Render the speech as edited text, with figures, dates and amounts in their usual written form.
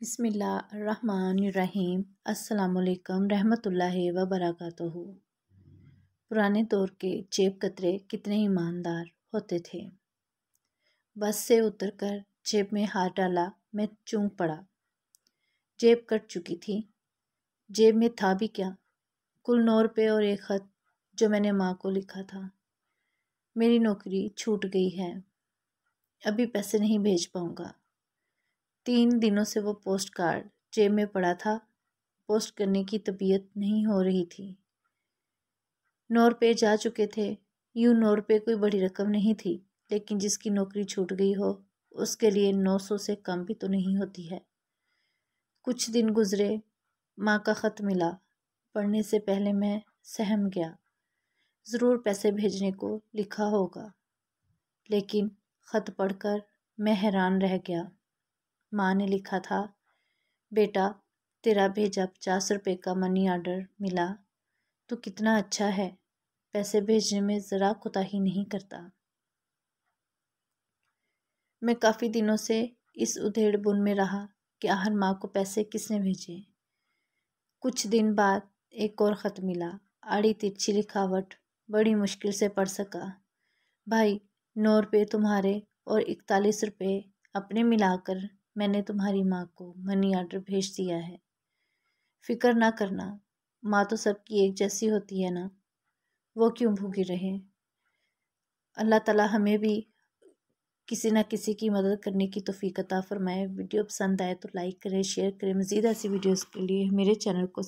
बिस्मिल्लाहिर्रहमानिर्रहीम। अस्सलामुअलैकुम रहमतुल्लाहि व बरकातुहू। पुराने दौर के जेब कतरे कितने ईमानदार होते थे। बस से उतरकर जेब में हाथ डाला, मैं चूक पड़ा। जेब कट चुकी थी। जेब में था भी क्या, कुल 9 रुपये और एक ख़त जो मैंने माँ को लिखा था। मेरी नौकरी छूट गई है, अभी पैसे नहीं भेज पाऊँगा। 3 दिनों से वो पोस्ट कार्ड जेब में पड़ा था। पोस्ट करने की तबीयत नहीं हो रही थी। 9 रुपये जा चुके थे। यूँ 9 रुपये कोई बड़ी रकम नहीं थी, लेकिन जिसकी नौकरी छूट गई हो उसके लिए 900 से कम भी तो नहीं होती है। कुछ दिन गुजरे, माँ का ख़त मिला। पढ़ने से पहले मैं सहम गया। ज़रूर पैसे भेजने को लिखा होगा, लेकिन ख़त पढ़कर मैं हैरान रह गया। माँ ने लिखा था, बेटा तेरा भेजा 50 रुपये का मनी ऑर्डर मिला तो कितना अच्छा है, पैसे भेजने में ज़रा कोताही नहीं करता। मैं काफ़ी दिनों से इस उधेड़ बुन में रहा कि आखिर माँ को पैसे किसने भेजे। कुछ दिन बाद एक और ख़त मिला। आड़ी तिरछी लिखावट, बड़ी मुश्किल से पढ़ सका। भाई 9 रुपये तुम्हारे और 41 रुपये अपने मिलाकर मैंने तुम्हारी माँ को मनी ऑर्डर भेज दिया है। फ़िक्र ना करना, माँ तो सबकी एक जैसी होती है ना, वो क्यों भूखी रहे। अल्लाह ताला हमें भी किसी न किसी की मदद करने की तौफीक अता फरमाए। वीडियो पसंद आए तो लाइक करें, शेयर करें। मज़ीद ऐसी वीडियोज़ के लिए मेरे चैनल को